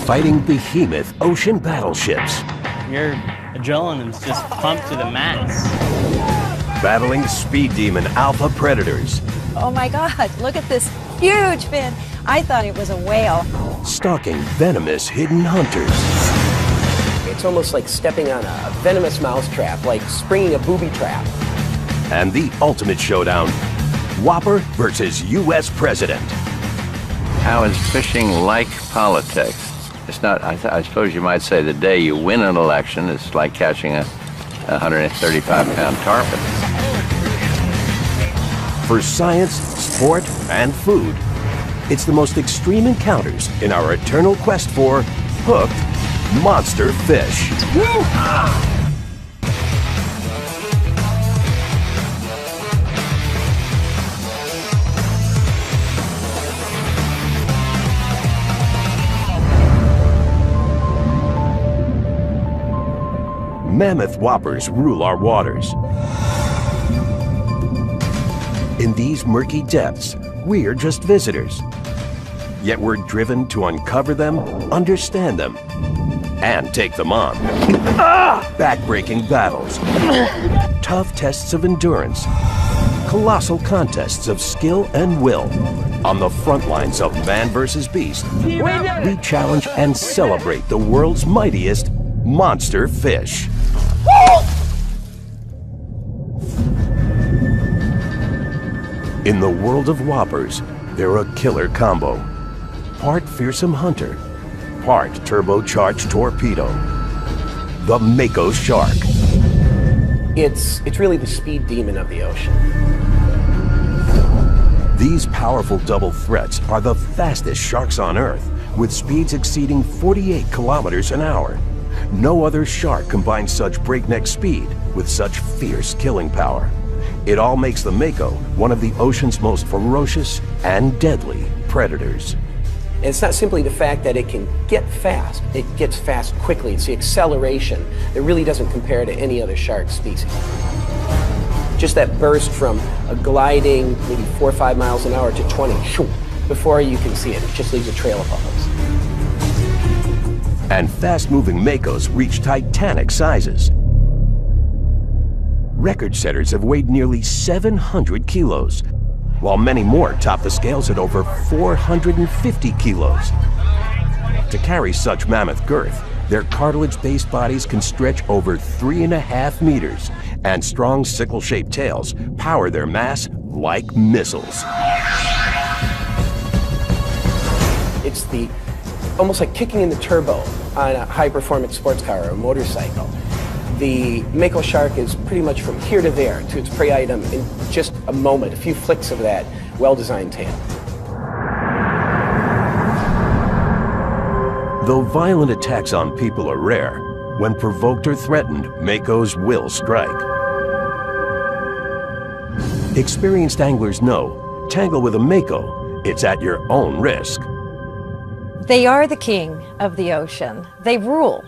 fighting behemoth ocean battleships. Your adrenaline's just pumped to the max. Battling speed demon alpha predators. Oh my God, look at this huge fin. I thought it was a whale. Stalking venomous hidden hunters. It's almost like stepping on a venomous mousetrap, like springing a booby trap. And the ultimate showdown, Whopper versus U.S. President. How is fishing like politics? It's not, I suppose you might say the day you win an election, it's like catching a 135-pound tarpon. For science, sport, and food, it's the most extreme encounters in our eternal quest for hooked monster fish. Mammoth whoppers rule our waters. In these murky depths, we're just visitors. Yet we're driven to uncover them, understand them, and take them on. Back-breaking battles, tough tests of endurance, colossal contests of skill and will. On the front lines of man versus beast, we challenge and celebrate the world's mightiest monster fish. In the world of whoppers, they're a killer combo. Part fearsome hunter, part turbocharged torpedo. The Mako shark. It's really the speed demon of the ocean. These powerful double threats are the fastest sharks on Earth, with speeds exceeding 48 kilometers an hour. No other shark combines such breakneck speed with such fierce killing power. It all makes the Mako one of the ocean's most ferocious and deadly predators. And it's not simply the fact that it can get fast, it gets fast quickly. It's the acceleration that really doesn't compare to any other shark species. Just that burst from a gliding maybe 4 or 5 miles an hour to 20, shoo, before you can see it. It just leaves a trail of bubbles. And fast-moving Makos reach titanic sizes. Record setters have weighed nearly 700 kilos, while many more top the scales at over 450 kilos. To carry such mammoth girth, their cartilage-based bodies can stretch over 3.5 meters, and strong sickle-shaped tails power their mass like missiles. It's almost like kicking in the turbo on a high-performance sports car or a motorcycle. The Mako shark is pretty much from here to there to its prey item in just a moment, a few flicks of that well-designed tail. Though violent attacks on people are rare, when provoked or threatened, Makos will strike. Experienced anglers know, tangle with a Mako, it's at your own risk. They are the king of the ocean. They rule.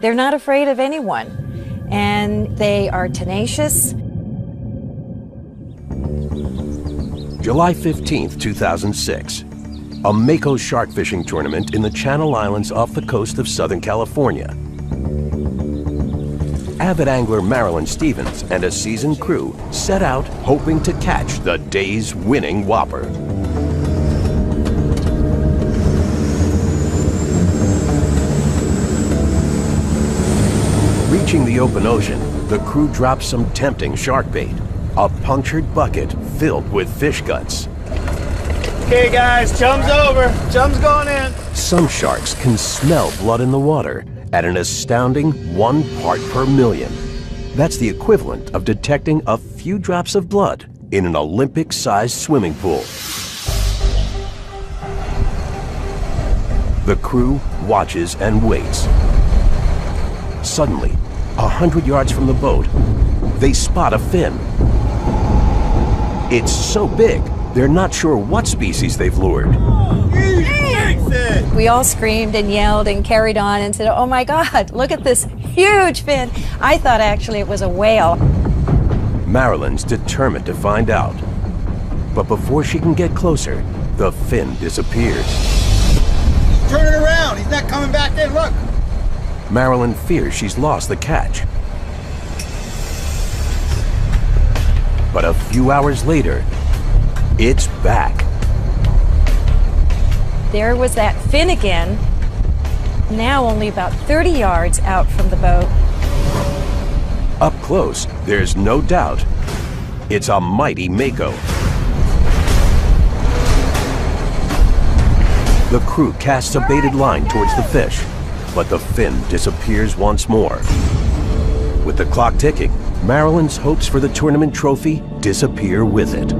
They're not afraid of anyone, and they are tenacious. July 15th, 2006. A Mako shark fishing tournament in the Channel Islands off the coast of Southern California. Avid angler Marilyn Stevens and a seasoned crew set out hoping to catch the day's winning whopper. Reaching the open ocean, the crew drops some tempting shark bait, a punctured bucket filled with fish guts. Okay guys, chum's over. Chum's going in. Some sharks can smell blood in the water at an astounding 1 part per million. That's the equivalent of detecting a few drops of blood in an Olympic-sized swimming pool. The crew watches and waits. Suddenly, 100 yards from the boat, they spot a fin. It's so big, they're not sure what species they've lured. We all screamed and yelled and carried on and said, oh my God, look at this huge fin. I thought actually it was a whale. Marilyn's determined to find out. But before she can get closer, the fin disappears. turn it around. He's not coming back in, look. Marilyn fears she's lost the catch. But a few hours later, it's back. There was that fin again, now only about 30 yards out from the boat. Up close, there's no doubt, it's a mighty mako. The crew casts a baited line towards the fish, but the fin disappears once more. With the clock ticking, Marilyn's hopes for the tournament trophy disappear with it.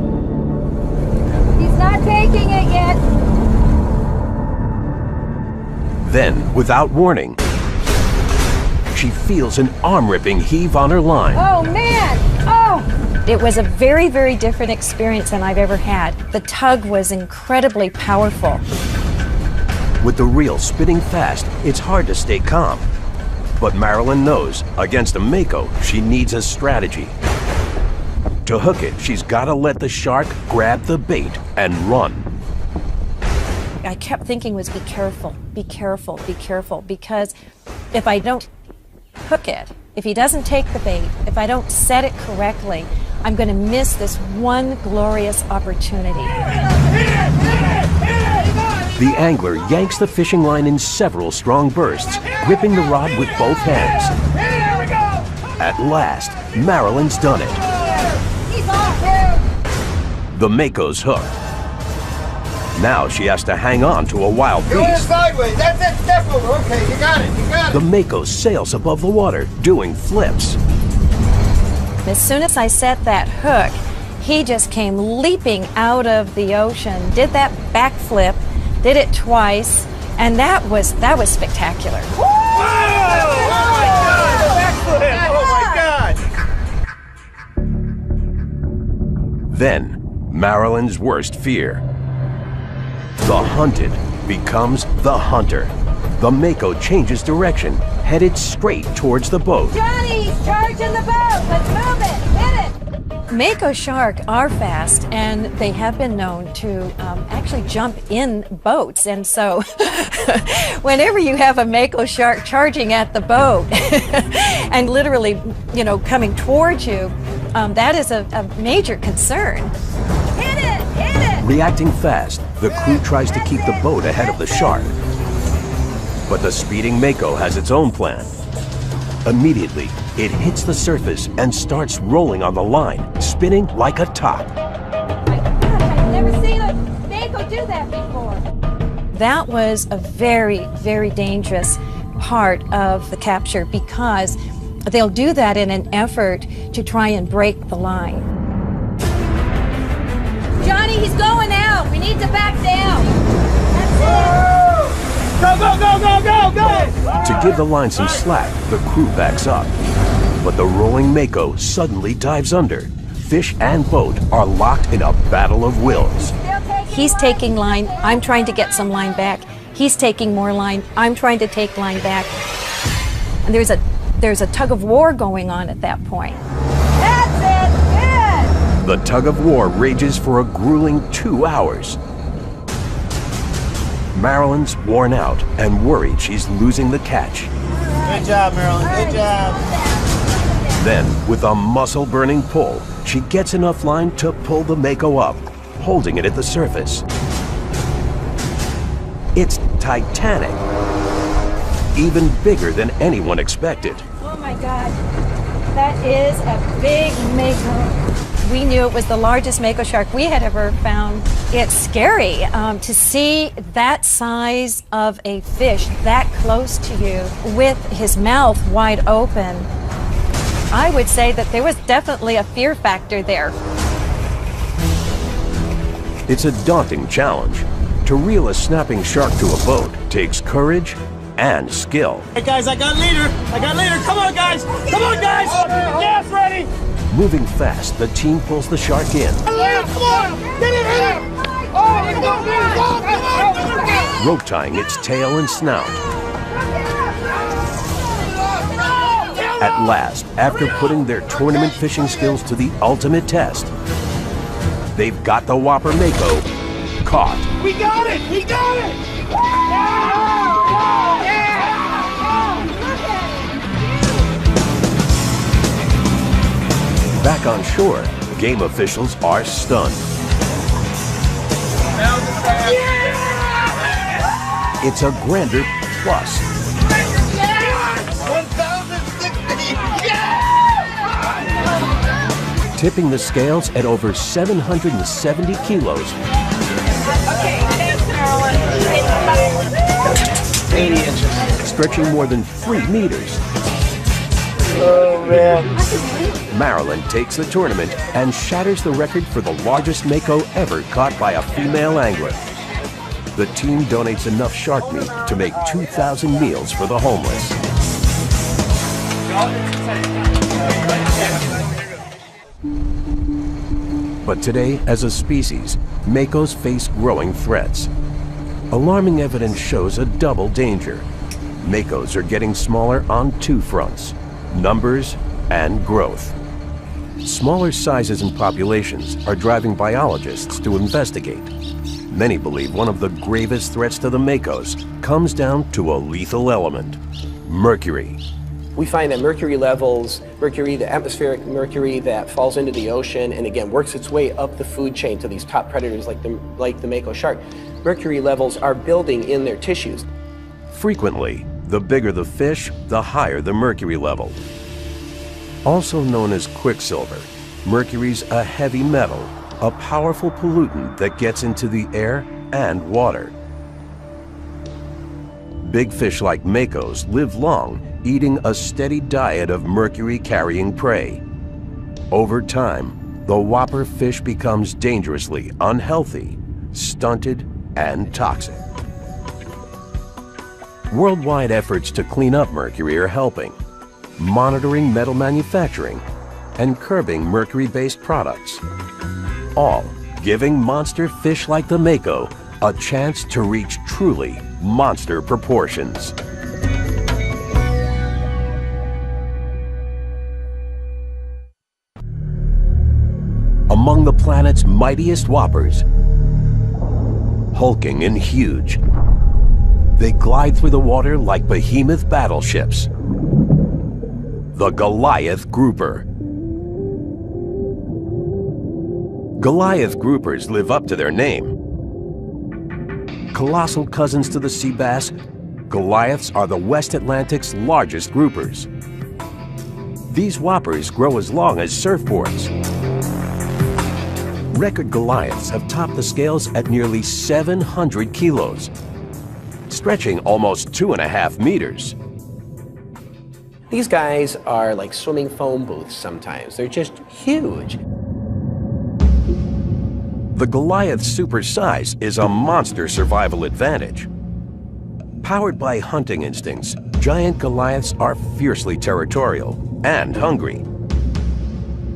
He's not taking it yet. Then, without warning, she feels an arm-ripping heave on her line. Oh, man! Oh! It was a very, very different experience than I've ever had. The tug was incredibly powerful. With the reel spinning fast, it's hard to stay calm. But Marilyn knows, against a mako, she needs a strategy. To hook it, she's got to let the shark grab the bait and run. I kept thinking was be careful, be careful, be careful, because if I don't hook it, if he doesn't take the bait, if I don't set it correctly, I'm going to miss this one glorious opportunity. The angler yanks the fishing line in several strong bursts, gripping the rod with both hands. At last, Marilyn's done it. He's off here! The mako's hooked. Now she has to hang on to a wild Go in beast. sideways. That's it. Step over. Okay, you got it. You got The it. mako sails above the water, doing flips. As soon as I set that hook, he just came leaping out of the ocean, did that backflip, did it twice, and that was spectacular. Oh my God! Oh my God! Then, Marilyn's worst fear. The hunted becomes the hunter. The mako changes direction, headed straight towards the boat. Johnny, he's charging the boat! Let's move it! Hit it! Mako shark are fast, and they have been known to actually jump in boats. And so whenever you have a Mako shark charging at the boat and literally, coming towards you, that is a major concern. Hit it! Hit it! Reacting fast, the crew tries to keep the boat ahead of the shark. But the speeding mako has its own plan. Immediately, it hits the surface and starts rolling on the line, spinning like a top. My God, I've never seen a Mako do that before. That was a very, very dangerous part of the capture because they'll do that in an effort to try and break the line. Johnny, he's going out! We need to back down! That's Go, go, go, go, go, go! To give the line some slack, the crew backs up. But the rolling mako suddenly dives under. Fish and boat are locked in a battle of wills. it! He's taking line, I'm trying to get some line back. He's taking more line, I'm trying to take line back. And there's a tug of war going on at that point. That's it! Good! The tug of war rages for a grueling 2 hours. Marilyn's worn out and worried she's losing the catch. Good job, Marilyn. Good job. Then, with a muscle-burning pull, she gets enough line to pull the mako up, holding it at the surface. It's titanic, even bigger than anyone expected. Oh my God, that is a big Mako. We knew it was the largest Mako shark we had ever found. It's scary to see that size of a fish that close to you with his mouth wide open. I would say that there was definitely a fear factor there. It's a daunting challenge. To reel a snapping shark to a boat takes courage and skill. Hey guys, I got leader. I got leader. Come on, guys. Come on, guys. Gas ready. Moving fast, the team pulls the shark in. Come on. Get it, hit it. Oh, Rope tying its tail and snout. At last, after putting their tournament fishing skills to the ultimate test, they've got the Whopper Mako caught. we got it. We got it. back on shore, game officials are stunned. It's a grander plus. 1,060! Tipping the scales at over 770 kilos. Okay, thanks, Carolyn. 80 inches. Stretching more than 3 meters. Oh, man. Marilyn takes the tournament and shatters the record for the largest mako ever caught by a female angler. The team donates enough shark meat to make 2,000 meals for the homeless. But today, as a species, makos face growing threats. Alarming evidence shows a double danger. Makos are getting smaller on 2 fronts: numbers and growth. Smaller sizes and populations are driving biologists to investigate. Many believe one of the gravest threats to the makos comes down to a lethal element: mercury. We find that mercury levels, the atmospheric mercury that falls into the ocean and again works its way up the food chain to these top predators like the mako shark, mercury levels are building in their tissues. Frequently, the bigger the fish, the higher the mercury level. Also known as quicksilver, mercury's a heavy metal, a powerful pollutant that gets into the air and water. Big fish like makos live long, eating a steady diet of mercury-carrying prey. Over time, the whopper fish becomes dangerously unhealthy, stunted, and toxic. Worldwide efforts to clean up mercury are helping, monitoring metal manufacturing and curbing mercury-based products, all giving monster fish like the mako a chance to reach truly monster proportions. Among the planet's mightiest whoppers, hulking and huge, they glide through the water like behemoth battleships. The Goliath Grouper. Goliath groupers live up to their name. Colossal cousins to the sea bass, Goliaths are the West Atlantic's largest groupers. These whoppers grow as long as surfboards. Record Goliaths have topped the scales at nearly 700 kilos, stretching almost 2.5 meters. These guys are like swimming foam booths sometimes. They're just huge. The Goliath's super size is a monster survival advantage. Powered by hunting instincts, giant Goliaths are fiercely territorial and hungry.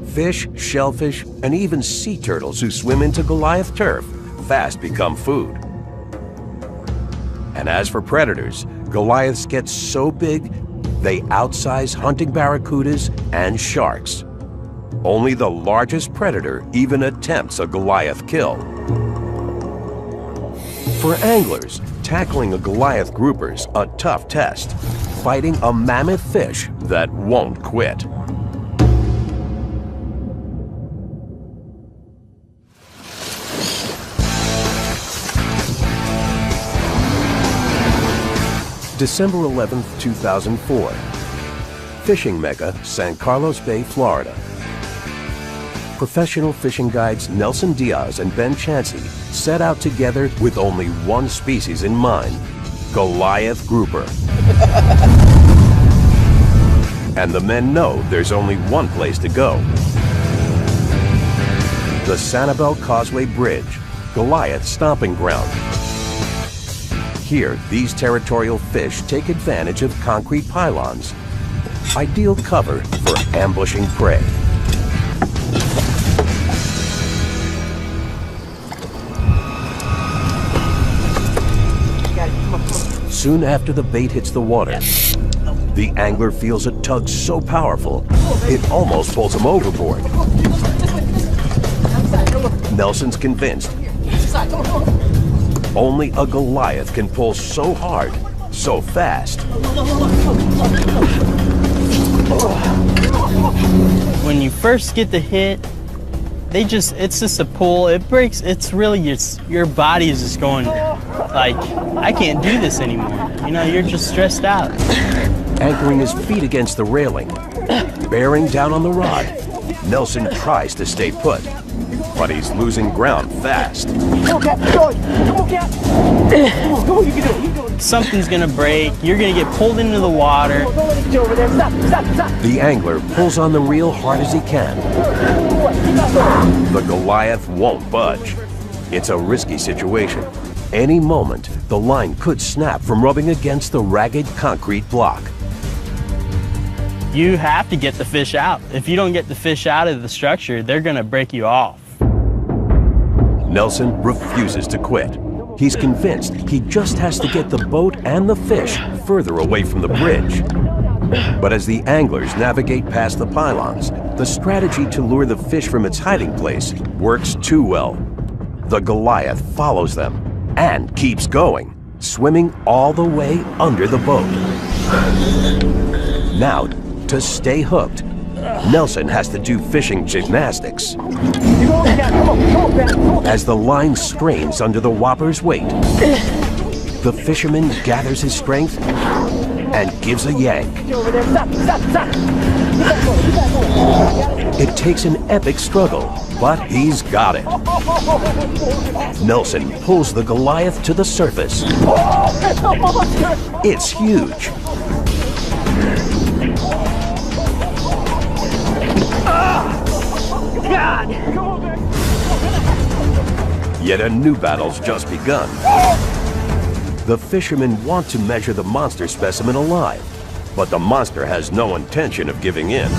Fish, shellfish, and even sea turtles who swim into Goliath turf fast become food. And as for predators, Goliaths get so big, they outsize hunting barracudas and sharks. Only the largest predator even attempts a Goliath kill. For anglers, tackling a Goliath grouper's a tough test, fighting a mammoth fish that won't quit. December 11, 2004. Fishing mecca, San Carlos Bay, Florida. Professional fishing guides Nelson Diaz and Ben Chansey set out together with only one species in mind: Goliath grouper. And the men know there's only one place to go: the Sanibel Causeway Bridge, Goliath's stomping ground. Here, these territorial fish take advantage of concrete pylons, ideal cover for ambushing prey. Soon after the bait hits the water, the angler feels a tug so powerful, it almost pulls him overboard. Nelson's convinced only a Goliath can pull so hard, so fast. When you first get the hit, it's just a pull. It breaks, it's really, your body is just going like, I can't do this anymore. You know, you're just stressed out. Anchoring his feet against the railing, bearing down on the rod, Nelson tries to stay put, but he's losing ground fast. Come on, Cap. Come on, Cap. Come on, you can do it. You can do it. Something's gonna break. You're gonna get pulled into the water. Don't let it get over there. Stop. The angler pulls on the reel hard as he can. The Goliath won't budge. It's a risky situation. Any moment, the line could snap from rubbing against the ragged concrete block. You have to get the fish out. If you don't get the fish out of the structure, they're gonna break you off. Nelson refuses to quit. He's convinced he just has to get the boat and the fish further away from the bridge. But as the anglers navigate past the pylons, the strategy to lure the fish from its hiding place works too well. The Goliath follows them and keeps going, swimming all the way under the boat. Now, to stay hooked, Nelson has to do fishing gymnastics. As the line strains under the whopper's weight, the fisherman gathers his strength and gives a yank. It takes an epic struggle, but he's got it. Nelson pulls the Goliath to the surface. It's huge. God! Yet a new battle's just begun. The fishermen want to measure the monster specimen alive, but the monster has no intention of giving in.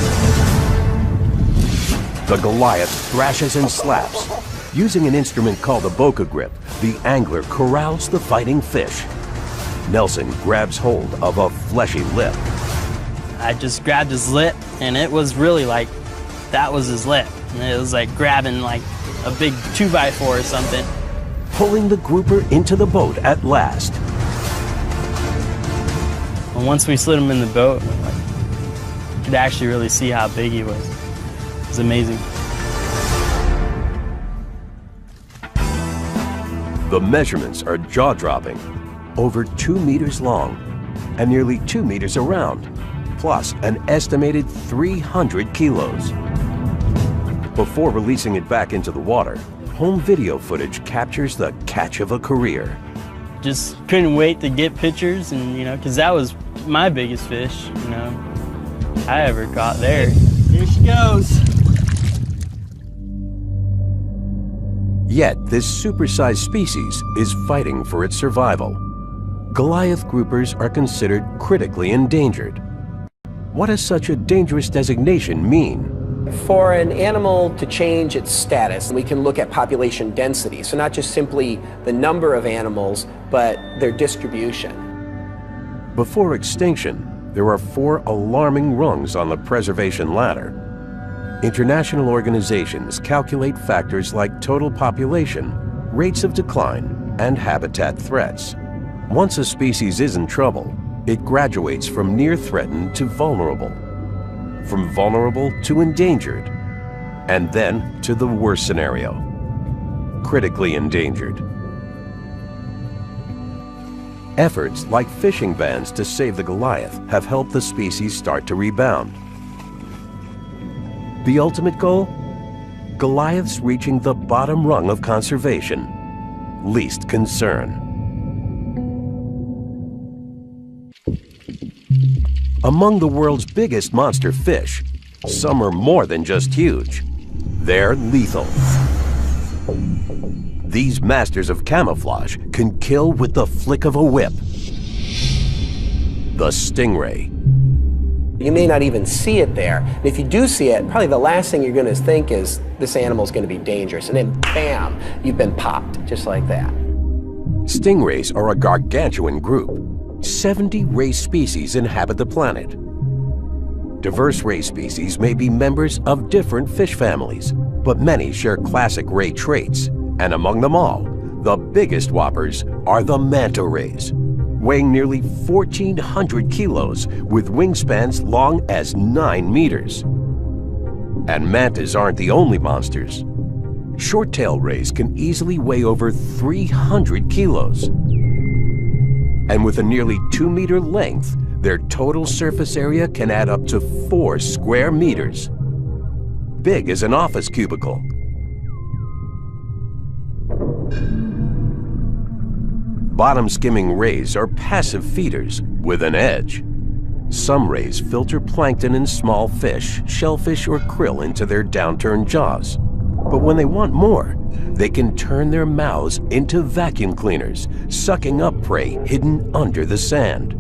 The Goliath thrashes and slaps. Using an instrument called a boca grip, the angler corrals the fighting fish. Nelson grabs hold of a fleshy lip. I just grabbed his lip, and it was really like, that was his lip. And it was like grabbing like a big 2x4 or something. Pulling the grouper into the boat at last. And once we slid him in the boat, you could actually really see how big he was. It was amazing. The measurements are jaw-dropping. Over 2 meters long and nearly 2 meters around, plus an estimated 300 kilos. Before releasing it back into the water, home video footage captures the catch of a career. Just couldn't wait to get pictures, and because that was my biggest fish, I ever caught there. Here she goes. Yet this supersized species is fighting for its survival. Goliath groupers are considered critically endangered. What does such a dangerous designation mean? For an animal to change its status, we can look at population density. So not just simply the number of animals, but their distribution. Before extinction, there are 4 alarming rungs on the preservation ladder. International organizations calculate factors like total population, rates of decline, and habitat threats. Once a species is in trouble, it graduates from near threatened to vulnerable, from vulnerable to endangered, and then to the worst scenario, critically endangered. Efforts like fishing bans to save the Goliath have helped the species start to rebound. The ultimate goal? Goliaths reaching the bottom rung of conservation, least concern. Among the world's biggest monster fish, some are more than just huge. They're lethal. These masters of camouflage can kill with the flick of a whip. The stingray. You may not even see it there. And if you do see it, probably the last thing you're going to think is this animal's going to be dangerous. And then bam, you've been popped, just like that. Stingrays are a gargantuan group. 70 ray species inhabit the planet. Diverse ray species may be members of different fish families, but many share classic ray traits. And among them all, the biggest whoppers are the manta rays. weighing nearly 1,400 kilos with wingspans long as 9 meters. And mantas aren't the only monsters. Short-tailed rays can easily weigh over 300 kilos. And with a nearly 2-meter length, their total surface area can add up to 4 square meters. Big as an office cubicle. Bottom-skimming rays are passive feeders with an edge. Some rays filter plankton and small fish, shellfish or krill into their downturned jaws. But when they want more, they can turn their mouths into vacuum cleaners, sucking up prey hidden under the sand.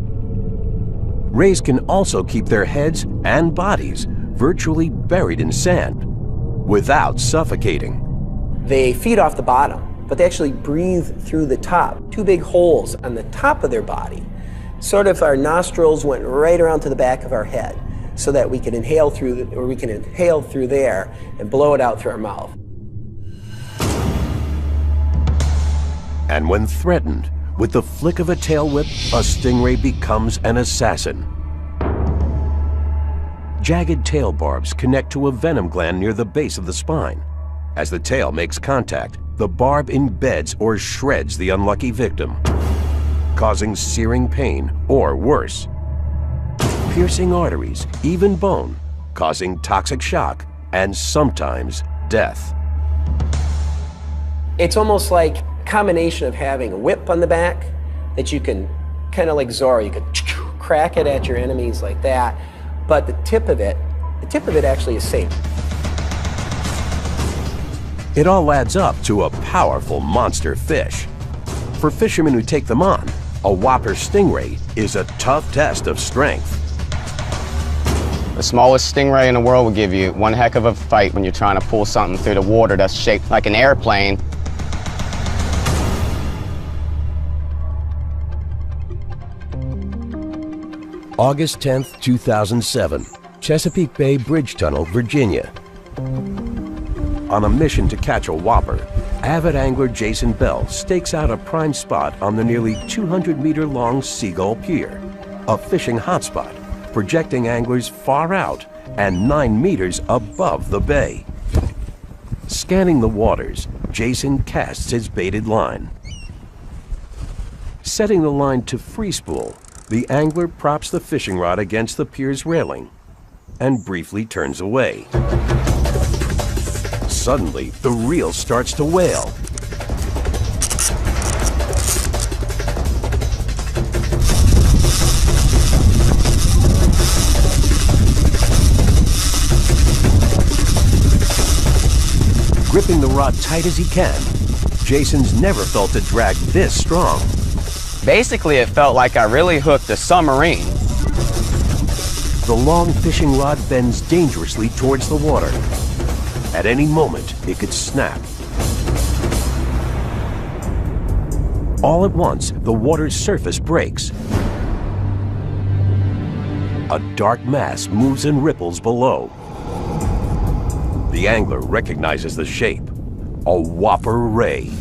Rays can also keep their heads and bodies virtually buried in sand without suffocating. They feed off the bottom, but they actually breathe through the top. 2 big holes on the top of their body. Sort of our nostrils went right around to the back of our head so that we can inhale through, there and blow it out through our mouth. And when threatened, with the flick of a tail whip, a stingray becomes an assassin. Jagged tail barbs connect to a venom gland near the base of the spine. As the tail makes contact, the barb embeds or shreds the unlucky victim, causing searing pain or worse, piercing arteries, even bone, causing toxic shock and sometimes death. It's almost like a combination of having a whip on the back that you can, kind of like Zorro, you could crack it at your enemies like that, but the tip of it actually is safe. It all adds up to a powerful monster fish. For fishermen who take them on, a whopper stingray is a tough test of strength. The smallest stingray in the world will give you one heck of a fight when you're trying to pull something through the water that's shaped like an airplane. August 10th, 2007, Chesapeake Bay Bridge Tunnel, Virginia. On a mission to catch a whopper, avid angler Jason Bell stakes out a prime spot on the nearly 200-meter-long Seagull Pier, a fishing hotspot, projecting anglers far out and 9 meters above the bay. Scanning the waters, Jason casts his baited line. Setting the line to free spool, the angler props the fishing rod against the pier's railing and briefly turns away. Suddenly, the reel starts to wail. Gripping the rod tight as he can, Jason's never felt a drag this strong. Basically, it felt like I really hooked a submarine. The long fishing rod bends dangerously towards the water. At any moment, it could snap. All at once, the water's surface breaks. A dark mass moves and ripples below. The angler recognizes the shape, a whopper ray.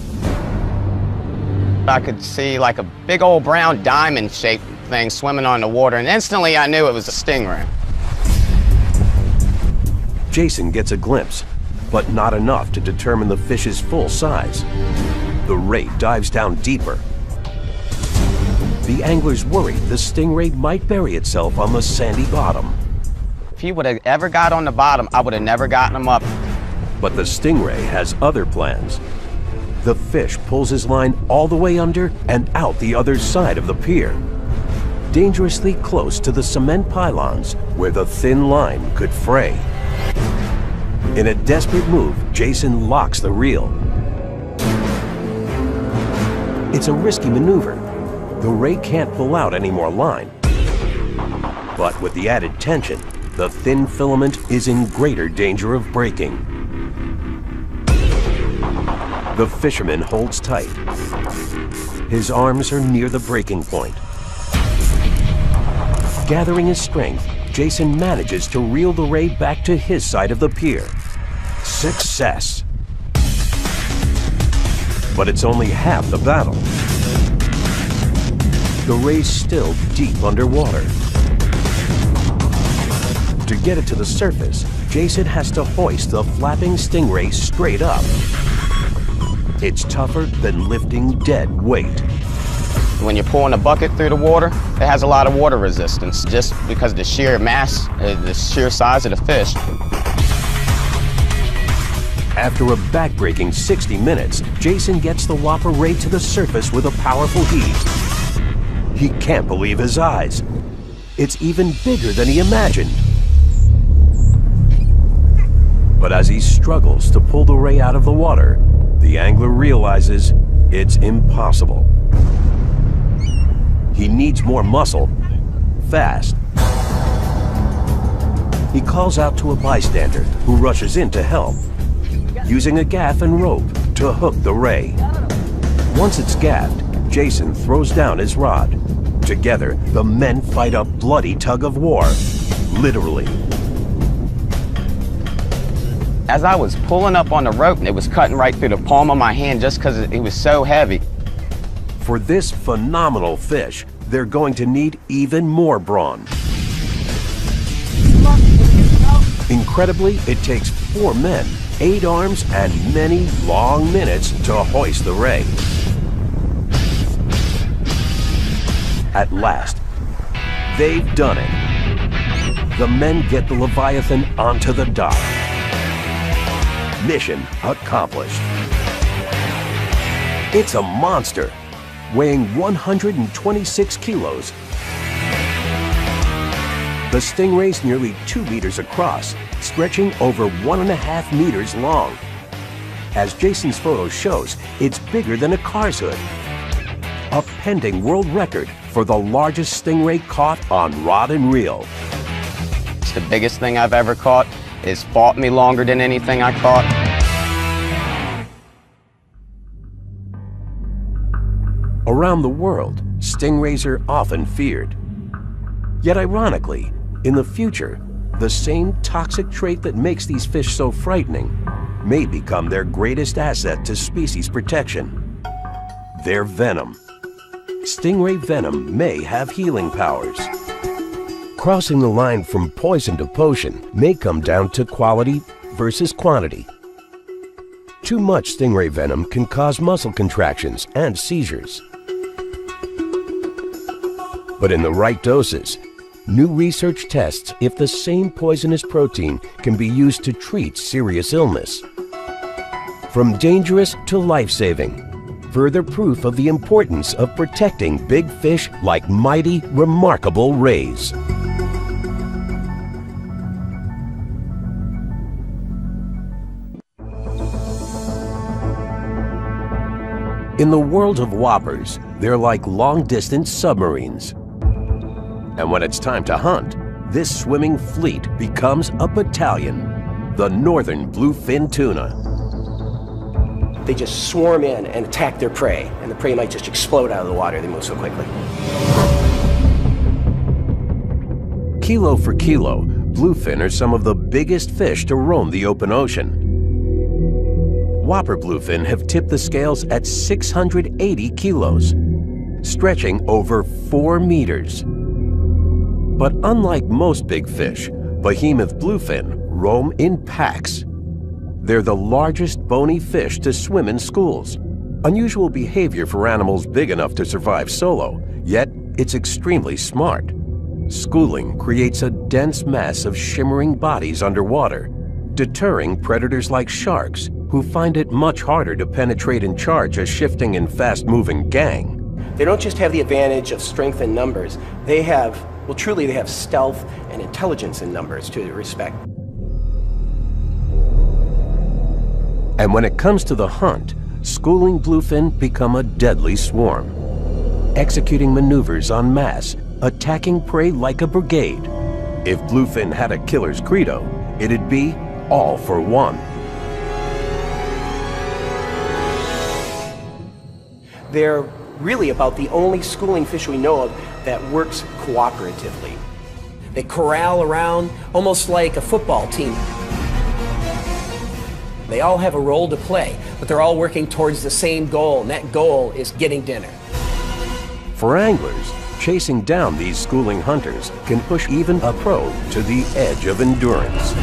I could see like a big old brown diamond-shaped thing swimming on the water, and instantly I knew it was a stingray. Jason gets a glimpse, but not enough to determine the fish's full size. The ray dives down deeper. The angler's worried the stingray might bury itself on the sandy bottom. If he would have ever got on the bottom, I would have never gotten him up. But the stingray has other plans. The fish pulls his line all the way under and out the other side of the pier, dangerously close to the cement pylons where the thin line could fray. In a desperate move, Jason locks the reel. It's a risky maneuver. The ray can't pull out any more line. But with the added tension, the thin filament is in greater danger of breaking. The fisherman holds tight. His arms are near the breaking point. Gathering his strength, Jason manages to reel the ray back to his side of the pier. Success! But it's only half the battle. the ray's still deep underwater. To get it to the surface, Jason has to hoist the flapping stingray straight up. It's tougher than lifting dead weight. When you're pulling a bucket through the water, it has a lot of water resistance just because of the sheer mass, the sheer size of the fish. After a backbreaking 60 minutes, Jason gets the whopper ray to the surface with a powerful heave. He can't believe his eyes. It's even bigger than he imagined. But as he struggles to pull the ray out of the water, the angler realizes it's impossible. He needs more muscle, fast. He calls out to a bystander who rushes in to help, using a gaff and rope to hook the ray. Once it's gaffed, Jason throws down his rod. Together, the men fight a bloody tug of war, literally. As I was pulling up on the rope, it was cutting right through the palm of my hand just because it was so heavy. For this phenomenal fish, they're going to need even more brawn. Incredibly, it takes 4 men, 8 arms, and many long minutes to hoist the ray. At last, they've done it. The men get the Leviathan onto the dock. Mission accomplished. It's a monster, weighing 126 kilos. The stingray's nearly 2 meters across, stretching over 1.5 meters long. As Jason's photo shows, it's bigger than a car's hood. A pending world record for the largest stingray caught on rod and reel. It's the biggest thing I've ever caught. It's fought me longer than anything I caught. Around the world, stingrays are often feared. Yet ironically, in the future, the same toxic trait that makes these fish so frightening may become their greatest asset to species protection: their venom. Stingray venom may have healing powers. Crossing the line from poison to potion may come down to quality versus quantity. Too much stingray venom can cause muscle contractions and seizures. But in the right doses, new research tests if the same poisonous protein can be used to treat serious illness. From dangerous to life-saving, further proof of the importance of protecting big fish like mighty, remarkable rays. In the world of whoppers, they're like long-distance submarines. And when it's time to hunt, this swimming fleet becomes a battalion, the northern bluefin tuna. They just swarm in and attack their prey, and the prey might just explode out of the water. They move so quickly. Kilo for kilo, bluefin are some of the biggest fish to roam the open ocean. Whopper bluefin have tipped the scales at 680 kilos, stretching over 4 meters. But unlike most big fish, behemoth bluefin roam in packs. They're the largest bony fish to swim in schools. Unusual behavior for animals big enough to survive solo, yet it's extremely smart. Schooling creates a dense mass of shimmering bodies underwater, deterring predators like sharks, who find it much harder to penetrate and charge a shifting and fast-moving gang. They don't just have the advantage of strength in numbers, they have, well, truly they have stealth and intelligence in numbers to respect. And when it comes to the hunt, schooling bluefin become a deadly swarm, executing maneuvers en masse, attacking prey like a brigade. If bluefin had a killer's credo, it'd be all for one. They're really about the only schooling fish we know of that works cooperatively. They corral around almost like a football team. They all have a role to play, but they're all working towards the same goal, and that goal is getting dinner. For anglers, chasing down these schooling hunters can push even a pro to the edge of endurance.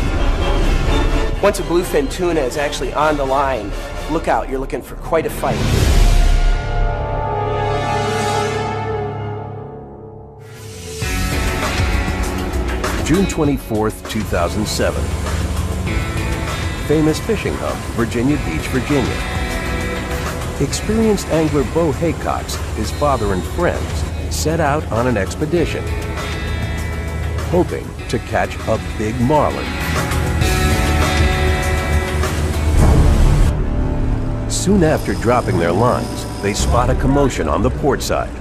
Once a bluefin tuna is actually on the line, look out, you're looking for quite a fight. June 24th, 2007. Famous fishing hub, Virginia Beach, Virginia. Experienced angler Bo Haycox, his father and friends, set out on an expedition, hoping to catch a big marlin. Soon after dropping their lines, they spot a commotion on the port side.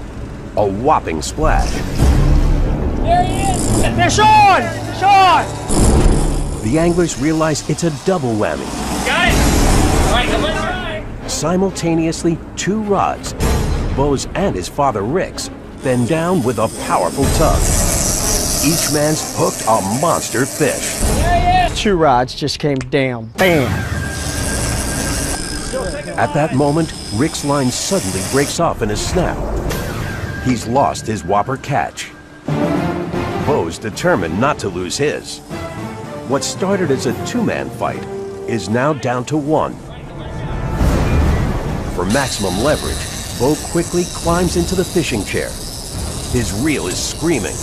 A whopping splash. There he is! Fish on! Fish on! The anglers realize it's a double whammy. Got it! All right, come on, try. Simultaneously, two rods, Bo's and his father Rick's, bend down with a powerful tug. Each man's hooked a monster fish. There he is! Two rods just came down. Bam! At that moment, Rick's line suddenly breaks off in a snap. He's lost his whopper catch. Bo's determined not to lose his. What started as a two-man fight is now down to one. For maximum leverage, Bo quickly climbs into the fishing chair. His reel is screaming.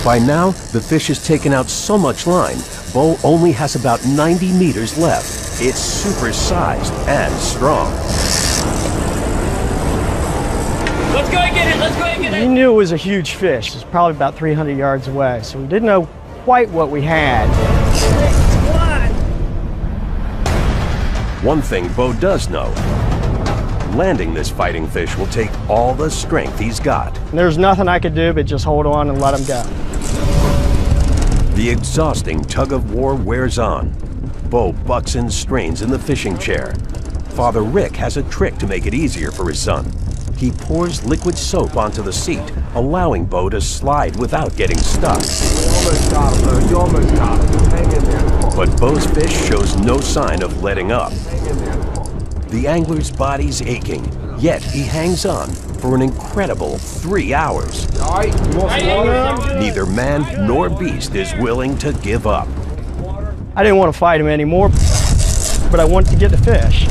By now, the fish has taken out so much line, Bo only has about 90 meters left. It's super-sized and strong. Let's go and get it! Let's go and get We it! knew it was a huge fish. It was probably about 300 yards away, so we didn't know quite what we had. One thing Bo does know, landing this fighting fish will take all the strength he's got. And there's nothing I could do but just hold on and let him go. The exhausting tug of war wears on. Bo bucks and strains in the fishing chair. Father Rick has a trick to make it easier for his son. He pours liquid soap onto the seat, allowing Bo to slide without getting stuck. You almost got him, you almost got him. Hang in there. But Bo's fish shows no sign of letting up. Hang in there. The angler's body's aching, yet he hangs on for an incredible 3 hours. All right, you want some water? Neither man nor beast is willing to give up. I didn't want to fight him anymore, but I wanted to get the fish.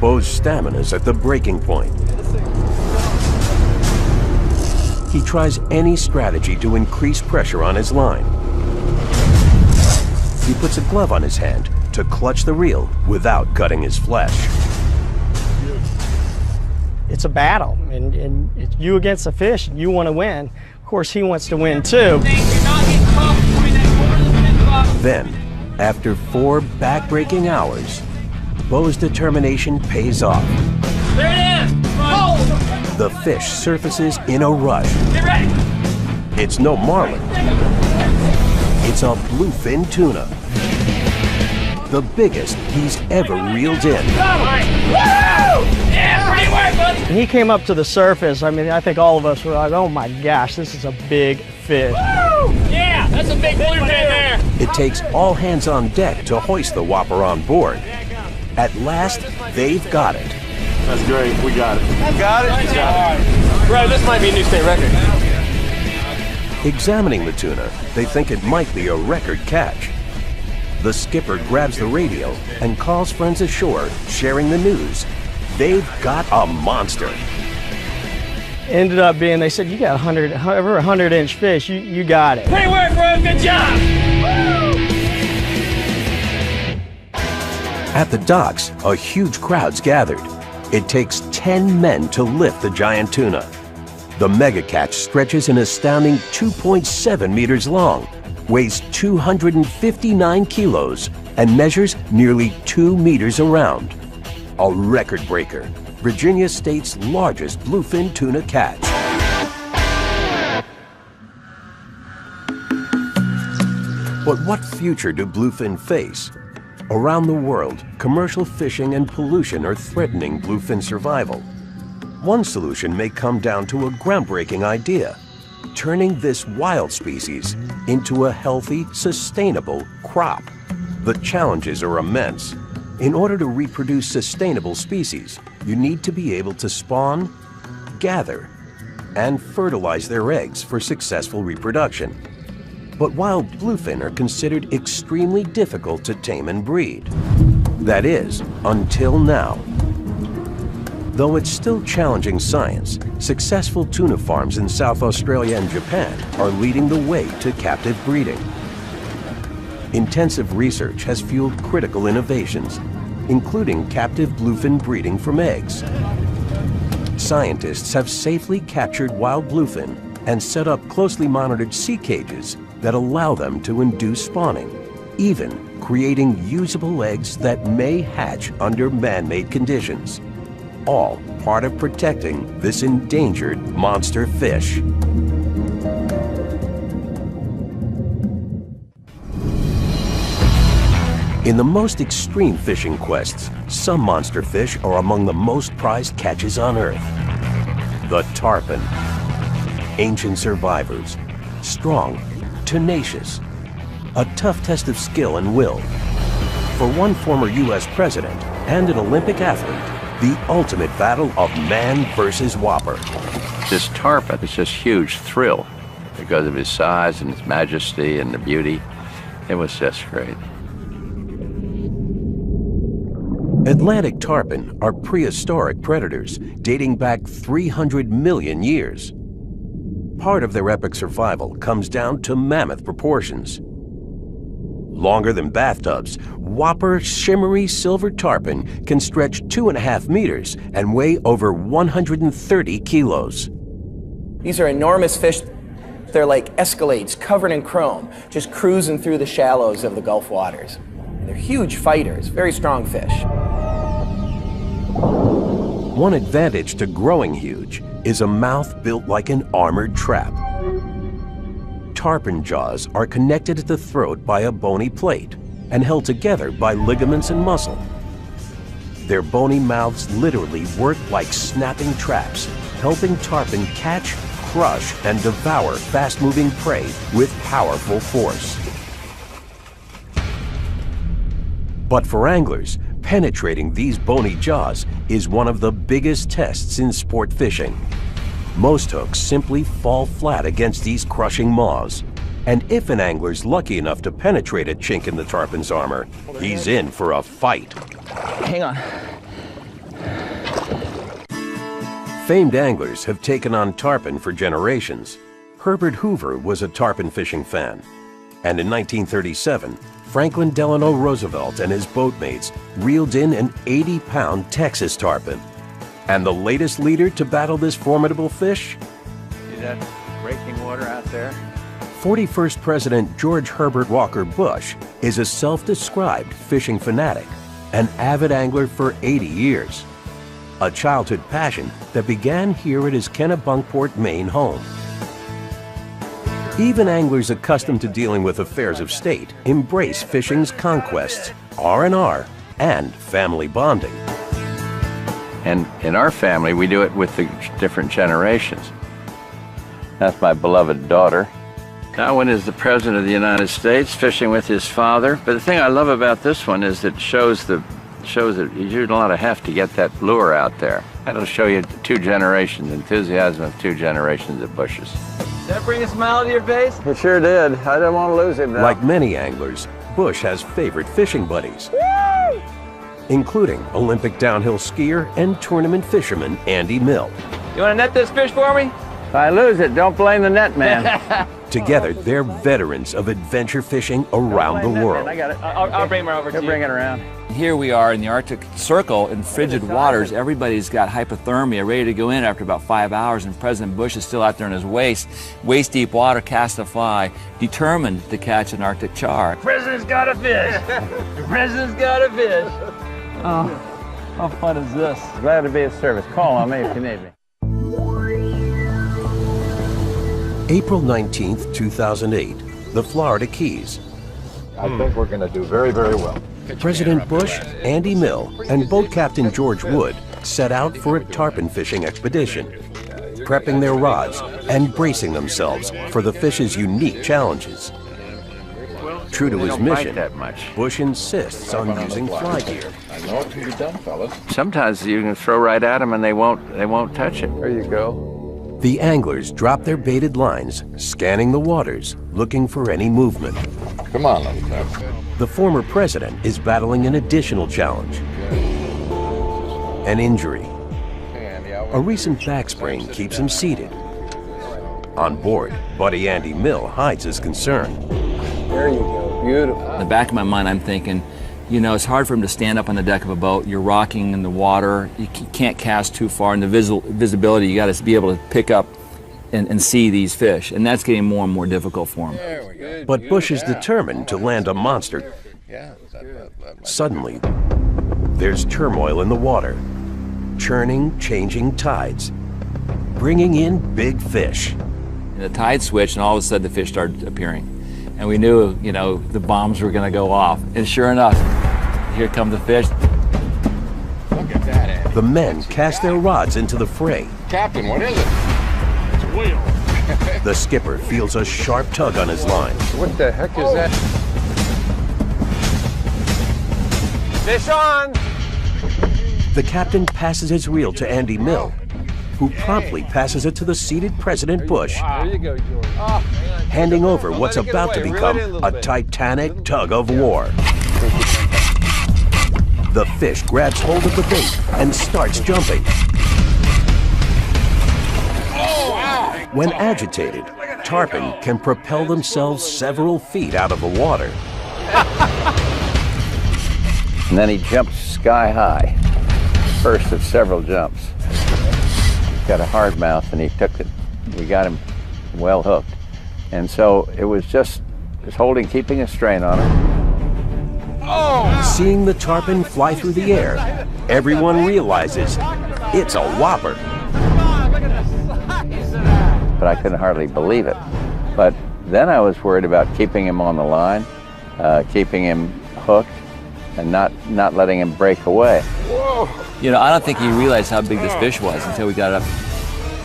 Bo's stamina's at the breaking point. He tries any strategy to increase pressure on his line. He puts a glove on his hand to clutch the reel without cutting his flesh. It's a battle, and it's you against the fish, and you want to win. Of course, he wants to win too. Then, after 4 back-breaking hours, Bo's determination pays off. There it is! Oh! The fish surfaces in a rush. Get ready! It's no marlin. It's a bluefin tuna. The biggest he's ever reeled in. Yeah, pretty work, buddy! When he came up to the surface, I mean, I think all of us were like, oh my gosh, this is a big fish. Yeah, that's a big bluefin there! It takes all hands on deck to hoist the whopper on board. At last, they've got it. That's great, we got it. Got it? Bro, this might be a new state record. Examining the tuna, they think it might be a record catch. The skipper grabs the radio and calls friends ashore, sharing the news. They've got a monster. Ended up being, they said, you got over 100-inch fish, you got it. Great work, bro, good job! At the docks, a huge crowd's gathered. It takes 10 men to lift the giant tuna. The mega catch stretches an astounding 2.7 meters long, weighs 259 kilos, and measures nearly 2 meters around. A record breaker, Virginia State's largest bluefin tuna catch. But what future do bluefin face? Around the world, commercial fishing and pollution are threatening bluefin survival. One solution may come down to a groundbreaking idea: turning this wild species into a healthy, sustainable crop. The challenges are immense, In order to reproduce sustainable species, you need to be able to spawn, gather, and fertilize their eggs for successful reproduction. But wild bluefin are considered extremely difficult to tame and breed. That is, until now. Though it's still challenging science, successful tuna farms in South Australia and Japan are leading the way to captive breeding. Intensive research has fueled critical innovations, including captive bluefin breeding from eggs. Scientists have safely captured wild bluefin and set up closely monitored sea cages that allow them to induce spawning, even creating usable eggs that may hatch under man-made conditions. All part of protecting this endangered monster fish. In the most extreme fishing quests, some monster fish are among the most prized catches on Earth. The tarpon. Ancient survivors, strong, tenacious, a tough test of skill and will. For one former U.S. president and an Olympic athlete, the ultimate battle of man versus whopper. This tarpon is just huge thrill because of his size and his majesty and the beauty. It was just great. Atlantic tarpon are prehistoric predators dating back 300 million years. Part of their epic survival comes down to mammoth proportions. Longer than bathtubs, whopper shimmery silver tarpon can stretch 2.5 meters and weigh over 130 kilos. These are enormous fish. They're like Escalades covered in chrome, just cruising through the shallows of the Gulf waters. They're huge fighters, very strong fish. One advantage to growing huge is a mouth built like an armored trap. Tarpon jaws are connected at the throat by a bony plate and held together by ligaments and muscle. Their bony mouths literally work like snapping traps, helping tarpon catch, crush, and devour fast-moving prey with powerful force. But for anglers, penetrating these bony jaws is one of the biggest tests in sport fishing. Most hooks simply fall flat against these crushing maws. And if an angler's lucky enough to penetrate a chink in the tarpon's armor, he's in for a fight. Hang on. Famed anglers have taken on tarpon for generations. Herbert Hoover was a tarpon fishing fan. And in 1937, Franklin Delano Roosevelt and his boatmates reeled in an 80-pound Texas tarpon. And the latest leader to battle this formidable fish? See that breaking water out there? 41st President George Herbert Walker Bush is a self-described fishing fanatic, an avid angler for 80 years. A childhood passion that began here at his Kennebunkport, Maine home. Even anglers accustomed to dealing with affairs of state embrace fishing's conquests, R&R, and family bonding. And in our family, we do it with the different generations. That's my beloved daughter. That one is the President of the United States fishing with his father. But the thing I love about this one is that it shows that you do a lot of heft to get that lure out there. That'll show you 2 generations, enthusiasm of 2 generations of bushes. Did that bring a smile to your face? It sure did. I don't want to lose him now. Like many anglers, Bush has favorite fishing buddies, including Olympic downhill skier and tournament fisherman Andy Mill. You want to net this fish for me? If I lose it, don't blame the net man. Together, they're veterans of adventure fishing around the world. I got it. I'll bring him over to you. Bring it around. Here we are in the Arctic Circle in frigid waters. Everybody's got hypothermia, ready to go in after about 5 hours, and President Bush is still out there in his waist-deep water, casting a fly, determined to catch an Arctic char. The President's got a fish. The President's got a fish. Oh, how fun is this? Glad to be of service. Call on me if you need me. April 19th, 2008, the Florida Keys. I think we're going to do very, very well. President Bush, Andy Mill, and boat captain George Wood set out for a tarpon fishing expedition, prepping their rods and bracing themselves for the fish's unique challenges. True to They his don't bite mission, that much. Bush insists on using fly gear. I know it can be done, fellas. Sometimes you can throw right at them and they won't touch it. There you go. The anglers drop their baited lines, scanning the waters, looking for any movement. Come on, little crab. The former president is battling an additional challenge. An injury. A recent back sprain keeps him seated. On board, buddy Andy Mill hides his concern. There you go. Beautiful. In the back of my mind, I'm thinking, you know, it's hard for him to stand up on the deck of a boat. You're rocking in the water. You can't cast too far. And the visibility, you got to be able to pick up and see these fish. And that's getting more and more difficult for him. But Bush is determined to land a monster. Suddenly, there's turmoil in the water. Churning, changing tides, bringing in big fish. And the tide switched, and all of a sudden the fish started appearing. And we knew, you know, the bombs were going to go off. And sure enough, here come the fish. Look at that, Andy. The men cast their rods into the fray. Captain, what is it? It's a whale. The skipper feels a sharp tug on his line. What the heck is that? Fish on! The captain passes his reel to Andy Mill, who promptly passes it to the seated President Bush, There you go, George. handing over what's about to become a titanic tug of war. The fish grabs hold of the bait and starts jumping. When agitated, tarpon can propel themselves several feet out of the water. And then he jumps sky high. First of several jumps. He's got a hard mouth and he took it. We got him well hooked. And so it was just keeping a strain on him. Seeing the tarpon fly through the air, everyone realizes it's a whopper. But I couldn't hardly believe it. But then I was worried about keeping him on the line, keeping him hooked, and not letting him break away. You know, I don't think he realized how big this fish was until we got up.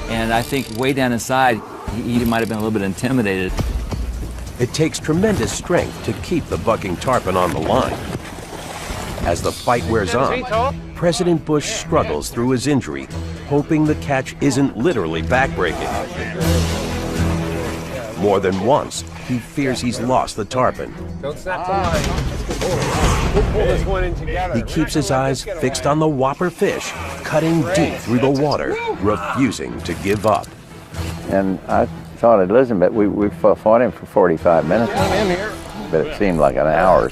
And I think way down inside, he might have been a little bit intimidated. It takes tremendous strength to keep the bucking tarpon on the line. As the fight wears on, President Bush struggles through his injury, hoping the catch isn't literally backbreaking. More than once, he fears he's lost the tarpon. Don't snap the line. We'll pull this one in together. He keeps his eyes fixed on the whopper fish, cutting deep through the water, refusing to give up. And I thought I'd listen, but we fought him for 45 minutes. But it seemed like an hour.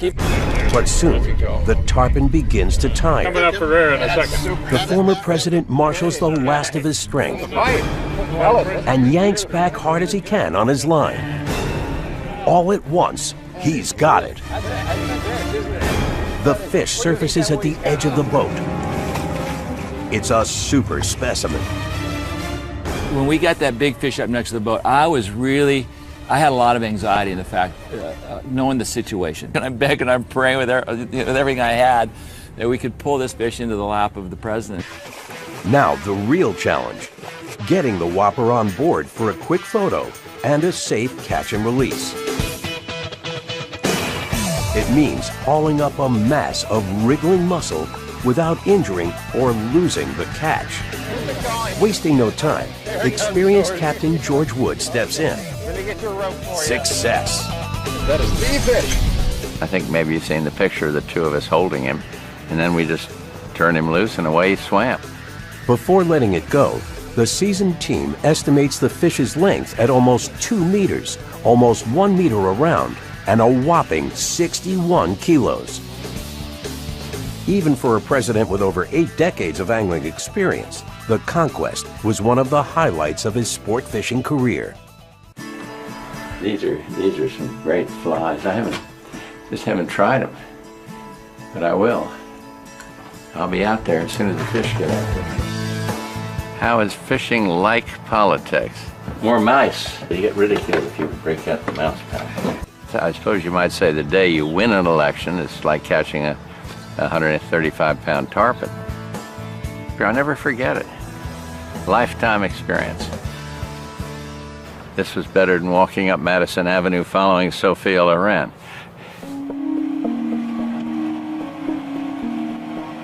But soon, the tarpon begins to tire. Coming up for air in a second. The former president marshals the last of his strength and yanks back hard as he can on his line. All at once, he's got it. The fish surfaces at the edge of the boat. It's a super specimen. When we got that big fish up next to the boat, I had a lot of anxiety in the fact, knowing the situation. And I'm begging, I'm praying with everything I had that we could pull this fish into the lap of the president. Now the real challenge, getting the whopper on board for a quick photo and a safe catch and release. It means hauling up a mass of wriggling muscle without injuring or losing the catch. Wasting no time, experienced Captain George Wood steps in. Success. That is big fish. I think maybe you've seen the picture of the two of us holding him, and then we just turned him loose and away he swam. Before letting it go, the seasoned team estimates the fish's length at almost 2 meters, almost 1 meter around, and a whopping 61 kilos. Even for a president with over 8 decades of angling experience, the conquest was one of the highlights of his sport fishing career. These are some great flies. I just haven't tried them, but I will. I'll be out there as soon as the fish get out there. How is fishing like politics? More mice. They get ridiculed if you break out the mouse pouch. I suppose you might say the day you win an election is like catching a 135-pound tarpon. I'll never forget it. Lifetime experience. This was better than walking up Madison Avenue following Sophia Loren.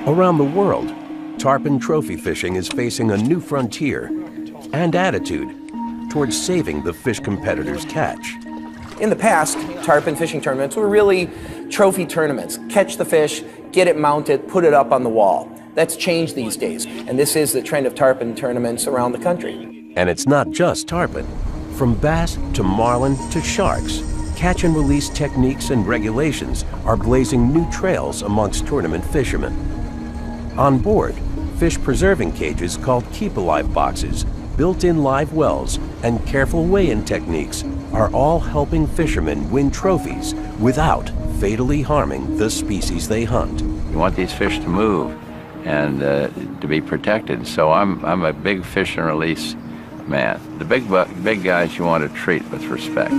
Around the world, tarpon trophy fishing is facing a new frontier and attitude towards saving the fish competitors' catch. In the past, tarpon fishing tournaments were really trophy tournaments. Catch the fish, get it mounted, put it up on the wall. That's changed these days, and this is the trend of tarpon tournaments around the country. And it's not just tarpon. From bass to marlin to sharks, catch and release techniques and regulations are blazing new trails amongst tournament fishermen. On board, fish preserving cages called keep-alive boxes, built-in live wells, and careful weigh-in techniques are all helping fishermen win trophies without fatally harming the species they hunt. You want these fish to move and to be protected, so I'm a big fish and release man. The big guys you want to treat with respect.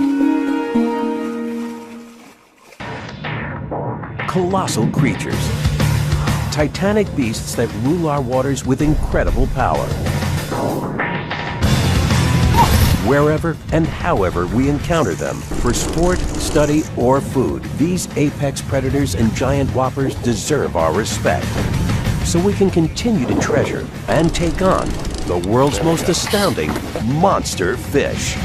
Colossal creatures. Titanic beasts that rule our waters with incredible power. Wherever and however we encounter them, for sport, study, or food, these apex predators and giant whoppers deserve our respect. So we can continue to treasure and take on the world's most astounding monster fish.